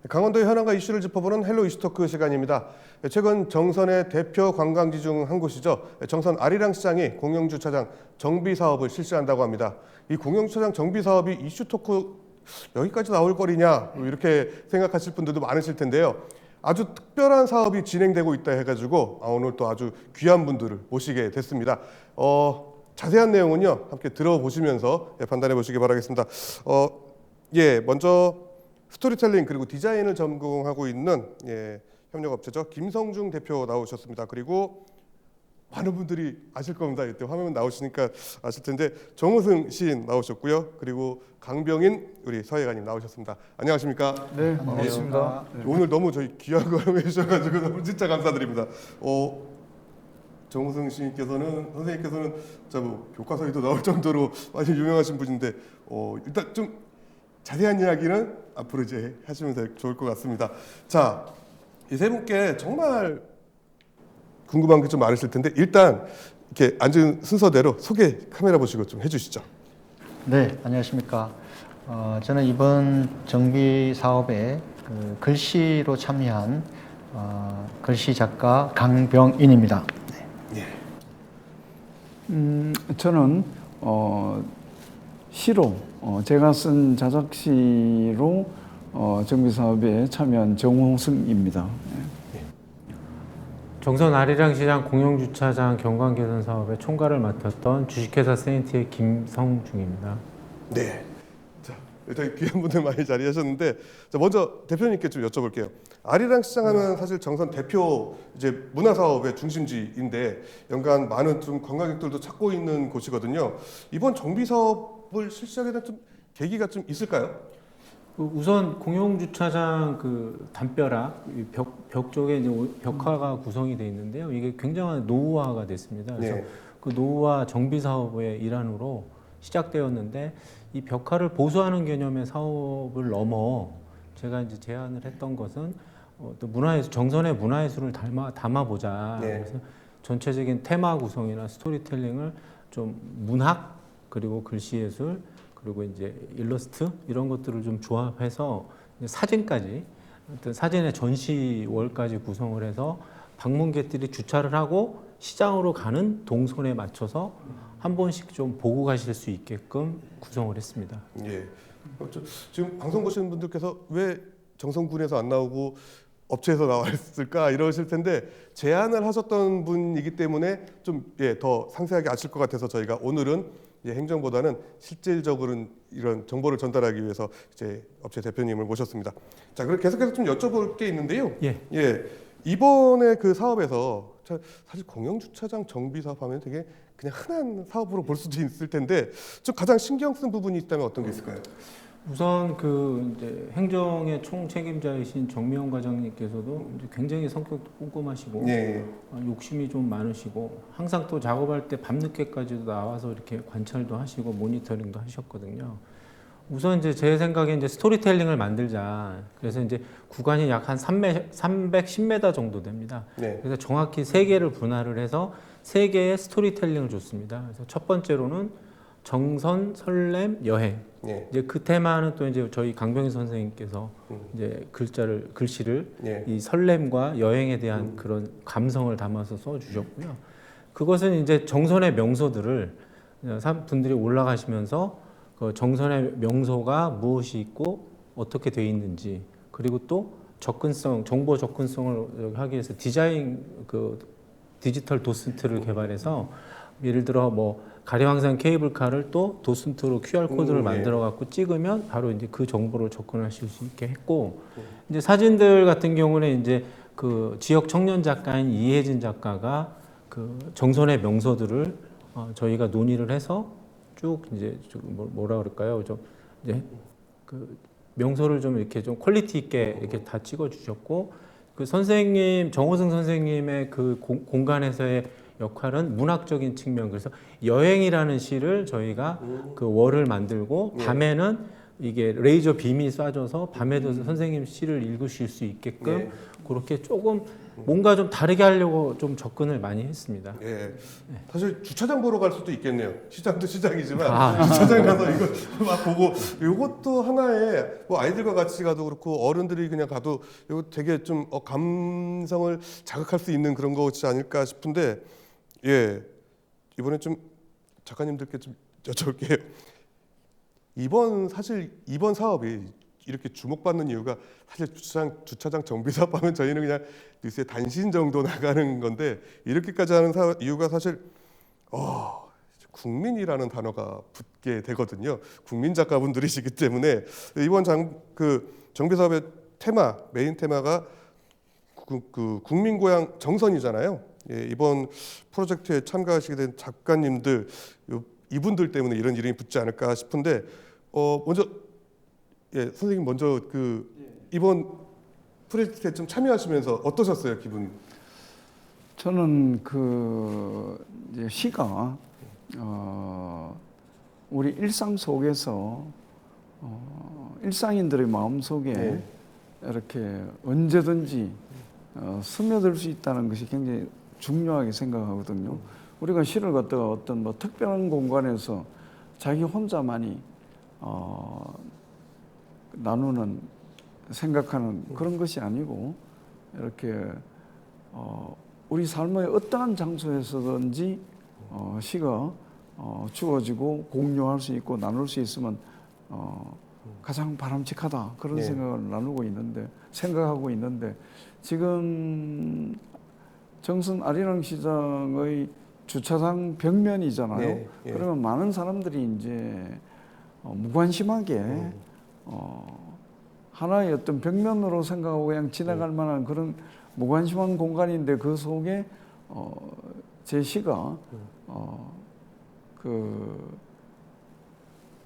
강원도의 현안과 이슈를 짚어보는 헬로 이슈토크 시간입니다. 최근 정선의 대표 관광지 중 한 곳이죠. 정선 아리랑시장이 공영주차장 정비 사업을 실시한다고 합니다. 이 공영주차장 정비 사업이 이슈토크 여기까지 나올 거리냐 이렇게 생각하실 분들도 많으실 텐데요. 아주 특별한 사업이 진행되고 있다 해가지고 오늘 또 아주 귀한 분들을 모시게 됐습니다. 자세한 내용은요 함께 들어보시면서 판단해 보시기 바라겠습니다. 먼저 스토리텔링 그리고 디자인을 전공하고 있는 협력업체죠. 김성중 대표 나오셨습니다. 그리고 많은 분들이 아실 겁니다. 이때 화면 나오시니까 아실 텐데 정우승 시인 나오셨고요. 그리고 강병인 우리 서예가님 나오셨습니다. 안녕하십니까? 네, 반갑습니다. 오늘 너무 저희 귀한 걸 해주셔가지고 너무 진짜 감사드립니다. 정우승 시인께서는 선생님께서는 진짜 뭐 교과서에도 나올 정도로 많이 유명하신 분인데 일단 좀 자세한 이야기는 앞으로 이제 하시면 좋을 것 같습니다. 자, 이 세 분께 정말 궁금한 게 좀 많으실 텐데 일단 이렇게 앉은 순서대로 소개 카메라 보시고 좀 해주시죠. 네, 안녕하십니까. 저는 이번 정비 사업에 글씨로 참여한 글씨 작가 강병인입니다. 네. 저는 시로 제가 쓴 자작시로 정비 사업에 참여한 정우승입니다. 정선 아리랑시장 공영주차장 경관개선 사업의 총괄을 맡았던 주식회사 세인트의 김성중입니다. 네. 자, 일단 귀한 분들 많이 자리하셨는데 자, 먼저 대표님께 좀 여쭤볼게요. 아리랑시장 하면 사실 정선 대표 이제 문화사업의 중심지인데 연간 많은 좀 관광객들도 찾고 있는 곳이거든요. 이번 정비 사업을 실시하게 된 좀 계기가 좀 있을까요? 우선 공영주차장 그 담벼락 벽 쪽에 이제 벽화가 구성이 되어 있는데요. 이게 굉장한 노후화가 됐습니다. 그래서 그 노후화 정비 사업의 일환으로 시작되었는데 이 벽화를 보수하는 개념의 사업을 넘어 제가 이제 제안을 했던 것은 또 문화예술 정선의 문화예술을 담아보자. 그래서 전체적인 테마 구성이나 스토리텔링을 좀 문학 그리고 글씨예술 그리고 이제 일러스트 이런 것들을 좀 조합해서 사진까지 어떤 사진의 전시월까지 구성을 해서 방문객들이 주차를 하고 시장으로 가는 동선에 맞춰서 한 번씩 좀 보고 가실 수 있게끔 구성을 했습니다. 예. 지금 방송 보시는 분들께서 왜 정선군에서 안 나오고 업체에서 나왔을까 이러실 텐데 제안을 하셨던 분이기 때문에 좀 더 상세하게 아실 것 같아서 저희가 오늘은 행정보다는 실질적으로는 이런 정보를 전달하기 위해서 이제 업체 대표님을 모셨습니다. 자, 그럼 계속해서 좀 여쭤볼 게 있는데요. 이번에 그 사업에서 사실 공영주차장 정비 사업하면 되게 그냥 흔한 사업으로 볼 수도 있을 텐데 좀 가장 신경 쓴 부분이 있다면 어떤 게 있을까요? 우선 그 이제 행정의 총 책임자이신 정미영 과장님께서도 이제 굉장히 성격도 꼼꼼하시고 욕심이 좀 많으시고 항상 또 작업할 때 밤늦게까지도 나와서 이렇게 관찰도 하시고 모니터링도 하셨거든요. 우선 이제 제 생각에 이제 스토리텔링을 만들자. 그래서 이제 구간이 약 한 310m 정도 됩니다. 그래서 정확히 3개를 분할을 해서 3개의 스토리텔링을 줬습니다. 그래서 첫 번째로는 정선, 설렘, 여행. 이제 그 테마는 또 이제 저희 강병희 선생님께서 이제 글씨를 이 설렘과 여행에 대한 그런 감성을 담아서 써주셨고요. 그것은 이제 정선의 명소들을 분들이 올라가시면서 그 정선의 명소가 무엇이 있고 어떻게 돼 있는지 그리고 또 접근성, 정보 접근성을 하기 위해서 디지털 도슨트를 개발해서 예를 들어 뭐 가리왕산 케이블카를 또 도슨트로 QR 코드를 만들어 갖고 찍으면 바로 이제 그 정보를 접근하실 수 있게 했고 이제 사진들 같은 경우는 이제 그 지역 청년 작가인 이혜진 작가가 그 정선의 명소들을 저희가 논의를 해서 쭉 이제 뭐라 그럴까요? 좀 이제 그 명소를 좀 이렇게 좀 퀄리티 있게 이렇게 다 찍어 주셨고 그 선생님 정호승 선생님의 그 공간에서의 역할은 문학적인 측면. 그래서 여행이라는 시를 저희가 그 월을 만들고 밤에는 이게 레이저 빔이 쏴져서 밤에도 선생님 시를 읽으실 수 있게끔 네. 그렇게 조금 뭔가 좀 다르게 하려고 좀 접근을 많이 했습니다. 예. 사실 주차장 보러 갈 수도 있겠네요. 시장도 시장이지만 주차장 가서 이거 막 보고 이것도 하나의 뭐 아이들과 같이 가도 그렇고 어른들이 그냥 가도 이거 되게 좀 감성을 자극할 수 있는 그런 것이 아닐까 싶은데 예. 이번에 좀 작가님들께 좀 여쭤볼게요. 사실 이번 사업이 이렇게 주목받는 이유가 사실 주차장 정비 사업하면 저희는 그냥 뉴스에 단신 정도 나가는 건데 이렇게까지 하는 이유가 사실 국민이라는 단어가 붙게 되거든요. 국민 작가분들이시기 때문에 이번 정비 사업의 메인 테마가 국민 고향 정선이잖아요. 예, 이번 프로젝트에 참가하시게 된 작가님들 이분들 때문에 이런 이름이 붙지 않을까 싶은데 먼저 선생님 먼저 이번 프로젝트에 좀 참여하시면서 어떠셨어요, 기분? 저는 이제 시가 우리 일상 속에서 일상인들의 마음 속에 이렇게 언제든지 스며들 수 있다는 것이 굉장히 중요하게 생각하거든요. 우리가 시를 갖다가 어떤 뭐 특별한 공간에서 자기 혼자만이 나누는 생각하는 그런 것이 아니고 이렇게 우리 삶의 어떠한 장소에서든지 시가 주어지고 공유할 수 있고 나눌 수 있으면 가장 바람직하다 그런 생각을 생각하고 있는데 지금 정선 아리랑 시장의 주차장 벽면이잖아요. 그러면 많은 사람들이 이제 무관심하게 하나의 어떤 벽면으로 생각하고 그냥 지나갈 만한 그런 무관심한 공간인데 그 속에 제 시가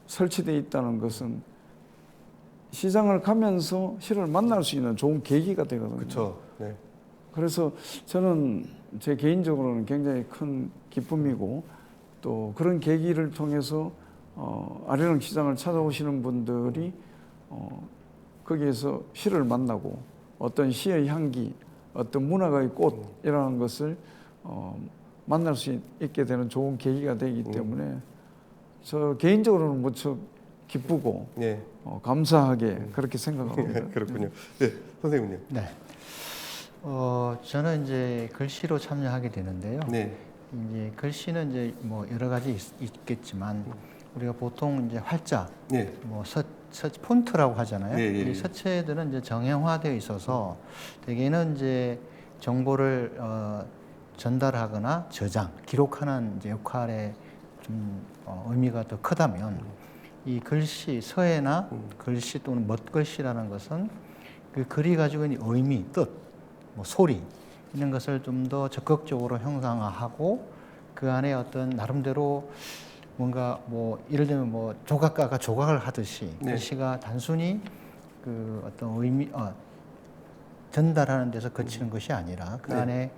설치되어 있다는 것은 시장을 가면서 시를 만날 수 있는 좋은 계기가 되거든요. 그렇죠. 네. 그래서 저는 제 개인적으로는 굉장히 큰 기쁨이고 또 그런 계기를 통해서 아리랑 시장을 찾아오시는 분들이 거기에서 시를 만나고 어떤 시의 향기, 어떤 문학의 꽃이라는 것을 만날 수 있게 되는 좋은 계기가 되기 때문에 저 개인적으로는 무척 기쁘고 감사하게 그렇게 생각합니다. 그렇군요. 네, 선생님요. 네. 저는 이제 글씨로 참여하게 되는데요. 네. 이제 글씨는 이제 뭐 여러 가지 있겠지만 우리가 보통 이제 활자, 뭐 폰트라고 하잖아요. 이 서체들은 이제 정형화되어 있어서 대개는 이제 정보를 전달하거나 저장, 기록하는 이제 역할에 좀 의미가 더 크다면 이 글씨, 서예나 글씨 또는 멋글씨라는 것은 그 글이 가지고 있는 의미, 뜻, 뭐 소리 이런 것을 좀 더 적극적으로 형상화하고 그 안에 어떤 나름대로 뭔가 뭐 예를 들면 뭐 조각가가 조각을 하듯이 글씨가 단순히 그 어떤 의미 전달하는 데서 그치는 것이 아니라 그 안에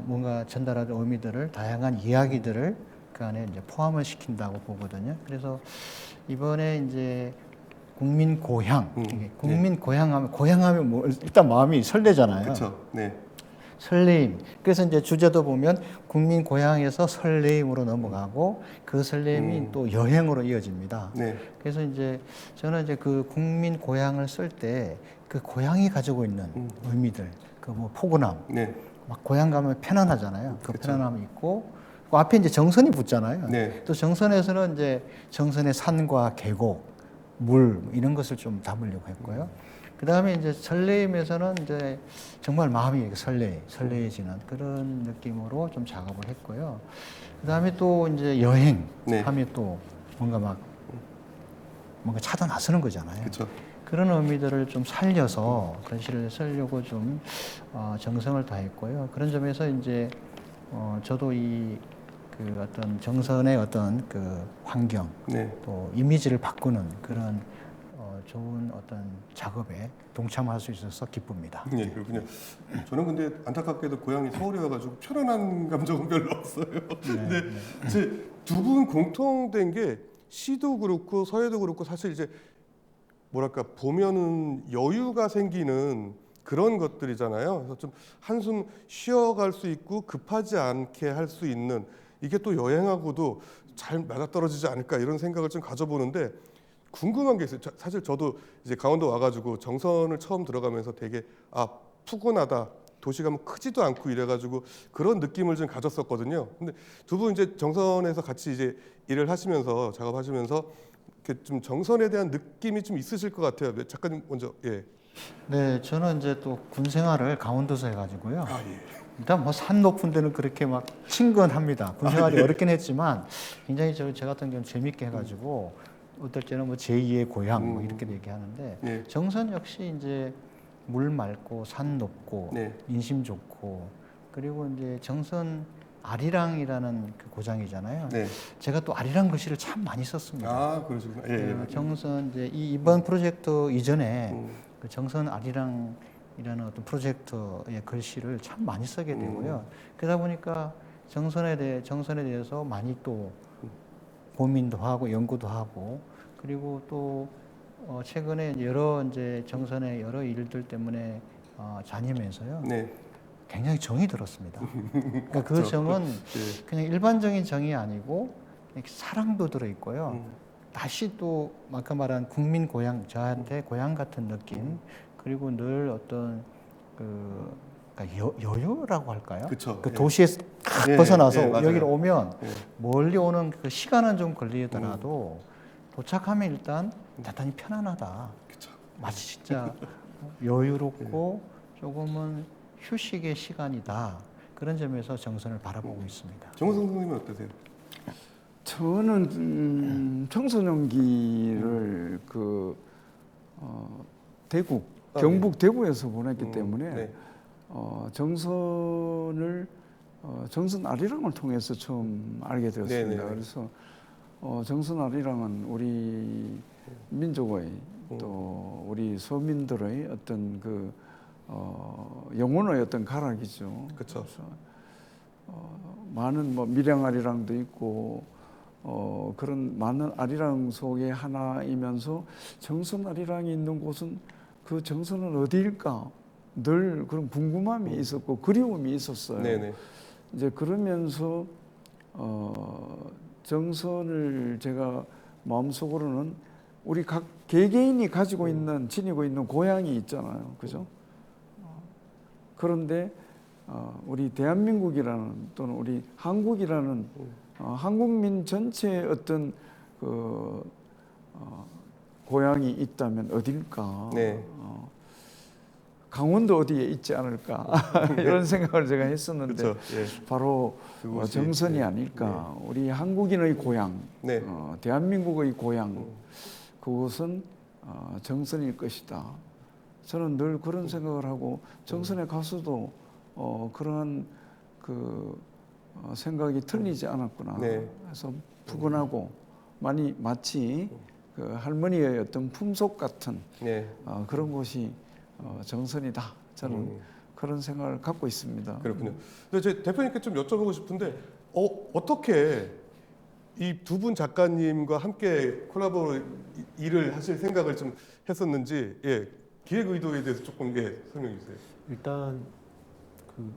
뭔가 전달하는 의미들을 다양한 이야기들을 그 안에 이제 포함을 시킨다고 보거든요. 그래서 이번에 이제 국민 고향, 국민 고향하면 뭐 일단 마음이 설레잖아요. 그렇죠. 네. 설레임. 그래서 이제 주제도 보면 국민 고향에서 설레임으로 넘어가고 그 설레임이 또 여행으로 이어집니다. 그래서 이제 저는 이제 그 국민 고향을 쓸 때 그 고향이 가지고 있는 의미들, 그 뭐 포근함, 막 고향 가면 편안하잖아요. 그 편안함이 있고 그 앞에 이제 정선이 붙잖아요. 또 정선에서는 이제 정선의 산과 계곡, 물 이런 것을 좀 담으려고 했고요. 그 다음에 이제 설레임에서는 이제 정말 마음이 설레해지는 그런 느낌으로 좀 작업을 했고요. 그 다음에 또 이제 여행 하면 또 뭔가 차도 나서는 거잖아요. 그쵸. 그런 의미들을 좀 살려서 글씨를 쓰려고 좀 정성을 다했고요. 그런 점에서 이제 저도 그 어떤 정선의 어떤 그 환경 또 이미지를 바꾸는 그런 좋은 어떤 작업에 동참할 수 있어서 기쁩니다. 네, 그렇군요. 저는 근데 안타깝게도 고향이 서울이어가지고 편안한 감정은 별로 없어요. 근데 두 분 공통된 게 시도 그렇고 서예도 그렇고 사실 이제 뭐랄까 보면은 여유가 생기는 그런 것들이잖아요. 그래서 좀 한숨 쉬어갈 수 있고 급하지 않게 할 수 있는 이게 또 여행하고도 잘 맞아떨어지지 않을까 이런 생각을 좀 가져보는데 궁금한 게 있어요. 사실 저도 이제 강원도 와가지고 정선을 처음 들어가면서 되게 푸근하다. 도시가 뭐 크지도 않고 이래가지고 그런 느낌을 좀 가졌었거든요. 근데 두 분 이제 정선에서 같이 이제 일을 하시면서 작업하시면서 이렇게 좀 정선에 대한 느낌이 좀 있으실 것 같아요. 작가님 먼저. 예. 네, 저는 이제 또 군 생활을 강원도에서 해가지고요. 예. 일단 뭐 산 높은 데는 그렇게 막 친근합니다. 군 생활이 어렵긴 했지만 굉장히 제 같은 경우는 재밌게 해가지고 어떨 때는 뭐 제2의 고향 뭐 이렇게 얘기하는데 예. 정선 역시 이제 물 맑고 산 높고 네. 인심 좋고 그리고 이제 정선 아리랑이라는 그 고장이잖아요. 네. 제가 또 아리랑 글씨를 참 많이 썼습니다. 그러시구나. 예. 정선 이제 이번 프로젝트 이전에 그 정선 아리랑이라는 어떤 프로젝트의 글씨를 참 많이 쓰게 되고요. 그러다 보니까 정선에 대해서 많이 또 고민도 하고 연구도 하고 그리고 또 최근에 여러 이제 정선의 여러 일들 때문에 다니면서요. 네. 굉장히 정이 들었습니다. 그러니까 그 정은 그냥 일반적인 정이 아니고 이렇게 사랑도 들어 있고요. 다시 또 아까 말한 국민 고향, 저한테 고향 같은 느낌 그리고 늘 어떤 그러니까 여유라고 할까요? 그쵸. 그 예. 도시에서 딱 벗어나서 맞아요. 여기로 오면 예. 멀리 오는 그 시간은 좀 걸리더라도 도착하면 일단 대단히 편안하다. 그쵸. 마치 진짜 여유롭고 조금은 휴식의 시간이다. 그런 점에서 정선을 바라보고 있습니다. 정선 선생님은 어떠세요? 저는 청소년기를 대구, 경북 대구에서 보냈기 때문에 네. 정선을 정선 아리랑을 통해서 처음 알게 되었습니다. 네네. 그래서 정선 아리랑은 우리 민족의 또 우리 서민들의 어떤 영혼의 어떤 가락이죠. 그렇죠. 그래서 많은 뭐 밀양 아리랑도 있고 그런 많은 아리랑 속의 하나이면서 정선 아리랑이 있는 곳은 그 정선은 어디일까 늘 그런 궁금함이 있었고 그리움이 있었어요. 네네. 이제 그러면서 정선을 제가 마음속으로는 우리 각 개개인이 가지고 있는 지니고 있는 고향이 있잖아요, 그죠? 그런데 우리 대한민국이라는 또는 우리 한국이라는 한국민 전체의 어떤 고향이 있다면 어딜까? 네. 강원도 어디에 있지 않을까? 이런 생각을 제가 했었는데 그쵸. 예. 바로 그곳이, 정선이 네. 아닐까? 우리 한국인의 고향, 네. 대한민국의 고향, 그곳은 정선일 것이다. 저는 늘 그런 생각을 하고 정선에 가서도 그러한 생각이 틀리지 않았구나. 네. 그래서 푸근하고 마치 그 할머니의 어떤 품속 같은 네. 그런 곳이 정선이다. 저는 그런 생각을 갖고 있습니다. 그렇군요. 근데 제 대표님께 좀 여쭤보고 싶은데 어떻게 이 두 분 작가님과 함께 콜라보 일을 하실 생각을 좀 했었는지 기획 의도에 대해서 조금 설명해 주세요. 일단 그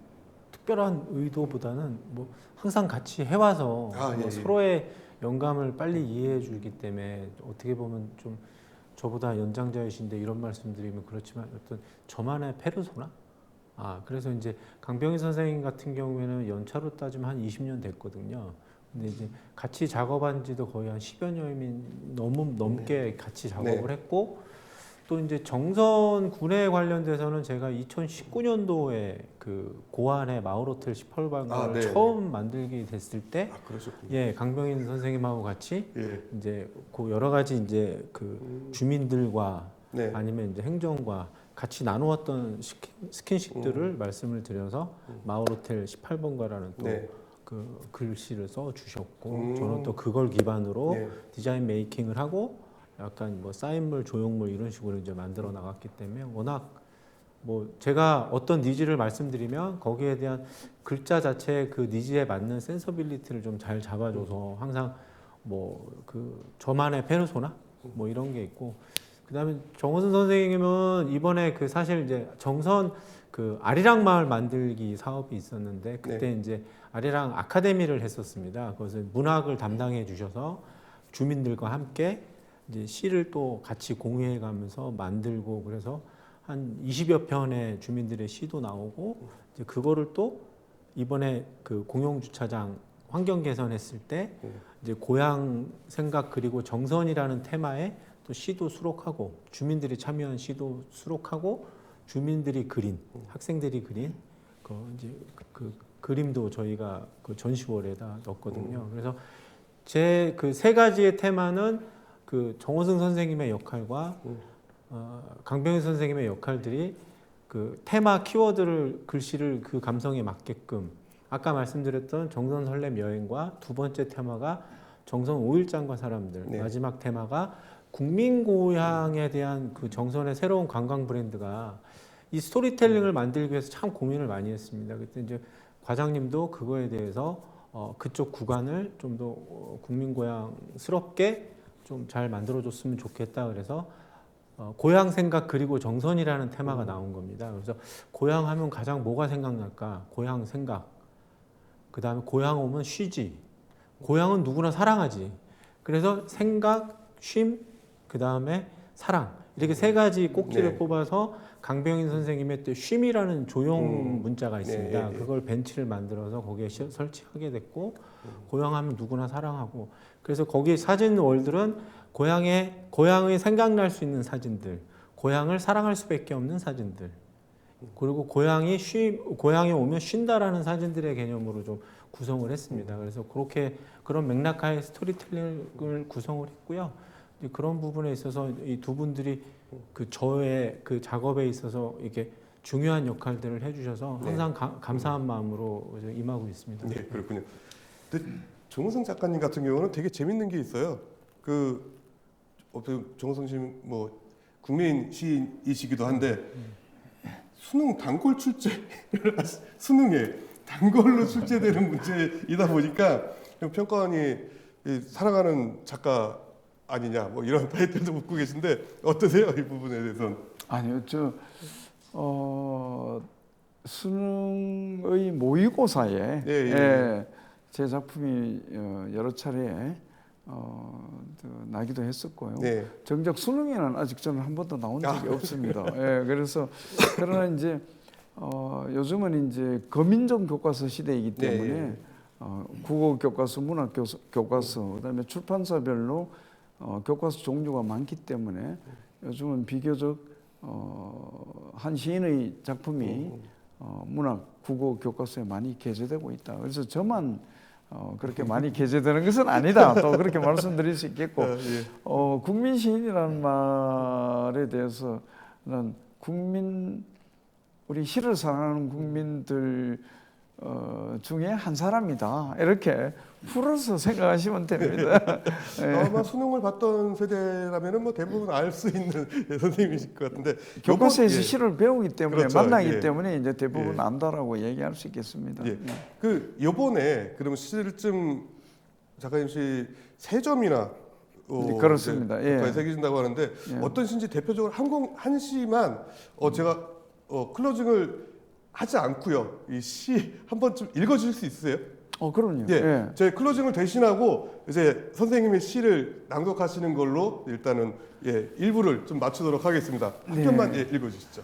특별한 의도보다는 뭐 항상 같이 해와서 뭐 서로의 영감을 빨리 이해해 주기 때문에 어떻게 보면 좀 저보다 연장자이신데 이런 말씀드리면 그렇지만 어떤 저만의 페르소나? 그래서 이제 강병희 선생님 같은 경우에는 연차로 따지면 한 20년 됐거든요. 근데 이제 같이 작업한 지도 거의 한 10여 년이 넘게 같이 작업을 했고 또 이제 정선 군에 관련돼서는 제가 2019년도에 그 고안의 마을호텔 18방을 처음 만들게 됐을 때, 강병인 선생님하고 같이 이제 그 여러 가지 이제 그 주민들과 아니면 이제 행정과 같이 나누었던 스킨십들을 말씀을 드려서 마을호텔 18번가라는 또 그 글씨를 써 주셨고 저는 또 그걸 기반으로 디자인 메이킹을 하고 약간 뭐 사인물, 조형물 이런 식으로 이제 만들어 나갔기 때문에 워낙 뭐 제가 어떤 니즈를 말씀드리면 거기에 대한 글자 자체의 그 니즈에 맞는 센서빌리티를 좀 잘 잡아줘서 항상 뭐 그 저만의 페르소나 뭐 이런 게 있고 그다음에 정호승 선생님은 이번에 그 사실 이제 정선 그 아리랑 마을 만들기 사업이 있었는데 그때 이제 아리랑 아카데미를 했었습니다. 그것을 문학을 담당해 주셔서 주민들과 함께 이제 시를 또 같이 공유해 가면서 만들고 그래서 한 20여 편의 주민들의 시도 나오고 이제 그거를 또 이번에 그 공영 주차장 환경 개선했을 때 이제 고향 생각 그리고 정선이라는 테마에 또 시도 수록하고 주민들이 참여한 시도 수록하고 주민들이 그린 학생들이 그린 그 이제 그 그림도 저희가 그 전시월에다 넣었거든요. 그래서 제 그 세 가지의 테마는 그 정호승 선생님의 역할과 강병희 선생님의 역할들이 그 테마 키워드를 글씨를 그 감성에 맞게끔 아까 말씀드렸던 정선 설렘 여행과 두 번째 테마가 정선 5일장과 사람들 마지막 테마가 국민 고향에 대한 그 정선의 새로운 관광 브랜드가 이 스토리텔링을 만들기 위해서 참 고민을 많이 했습니다. 그때 이제 과장님도 그거에 대해서 그쪽 구간을 좀 더 국민 고향스럽게 좀 잘 만들어줬으면 좋겠다. 그래서 고향 생각 그리고 정선이라는 테마가 나온 겁니다. 그래서 고향 하면 가장 뭐가 생각날까? 고향 생각. 그 다음에 고향 오면 쉬지. 고향은 누구나 사랑하지. 그래서 생각, 쉼, 그 다음에 사랑. 이렇게 세 가지 꼭지를 뽑아서 강병인 선생님의 또 쉼이라는 조형 문자가 있습니다. 그걸 벤치를 만들어서 거기에 설치하게 됐고 고향하면 누구나 사랑하고 그래서 거기 사진 월들은 고향의 생각날 수 있는 사진들, 고향을 사랑할 수밖에 없는 사진들, 그리고 고향에 오면 쉰다라는 사진들의 개념으로 좀 구성을 했습니다. 그래서 그런 맥락하에 스토리텔링을 구성을 했고요. 그런 부분에 있어서 이 두 분들이 그 저의 그 작업에 있어서 이렇게 중요한 역할들을 해주셔서 항상 감사한 마음으로 임하고 있습니다. 네, 그렇군요. 근데 정호승 작가님 같은 경우는 되게 재밌는 게 있어요. 정호승 씨 뭐 국민 시인이시기도 한데 수능 단골 출제 수능에 단골로 출제되는 문제이다 보니까 평가원이 사랑하는 작가 아니냐 뭐 이런 타이틀도 묻고 계신데 어떠세요 이 부분에 대해서는? 아니요, 수능의 모의고사에 제 작품이 여러 차례 나기도 했었고요. 정작 수능에는 아직 저는 한 번도 나온 적이 없습니다. 그래서 그러나 이제 요즘은 이제 거민정 교과서 시대이기 때문에 국어 교과서, 문학 교과서, 그다음에 출판사별로 교과서 종류가 많기 때문에 요즘은 비교적 한 시인의 작품이 문학, 국어 교과서에 많이 게재되고 있다. 그래서 저만 그렇게 많이 게재되는 것은 아니다. 또 그렇게 말씀드릴 수 있겠고, 국민 시인이라는 말에 대해서는 우리 시를 사랑하는 국민들 중에 한 사람이다. 이렇게 풀어서 생각하시면 됩니다. 아마 수능을 봤던 세대라면은 뭐 대부분 알 수 있는 선생님이실 것 같은데 교과서에서 시를 배우기 때문에 만나기 때문에 이제 대부분 안다라고 얘기할 수 있겠습니다. 그 요번에 그러면 시를 좀 작가님 씨 3점이나 그렇습니다. 새기신다고 하는데 어떤 시인지 대표적으로 한 시만 제가 클로징을 하지 않고요. 이 시 한번 좀 읽어주실 수 있으세요? 그럼요. 제 클로징을 대신하고 이제 선생님의 시를 낭독하시는 걸로 일단은 일부를 좀 맞추도록 하겠습니다. 한 편만 읽어주시죠.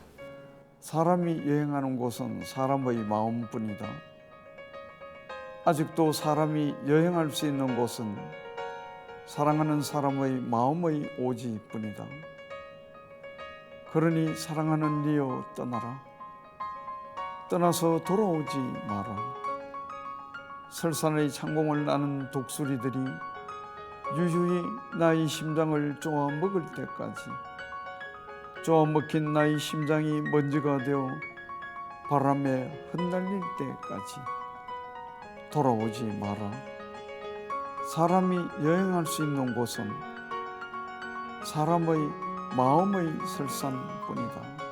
사람이 여행하는 곳은 사람의 마음뿐이다. 아직도 사람이 여행할 수 있는 곳은 사랑하는 사람의 마음의 오지뿐이다. 그러니 사랑하는 리어 떠나라. 떠나서 돌아오지 마라. 설산의 창공을 나는 독수리들이 유유히 나의 심장을 쪼아 먹을 때까지, 쪼아 먹힌 나의 심장이 먼지가 되어 바람에 흩날릴 때까지 돌아오지 마라. 사람이 여행할 수 있는 곳은 사람의 마음의 설산뿐이다.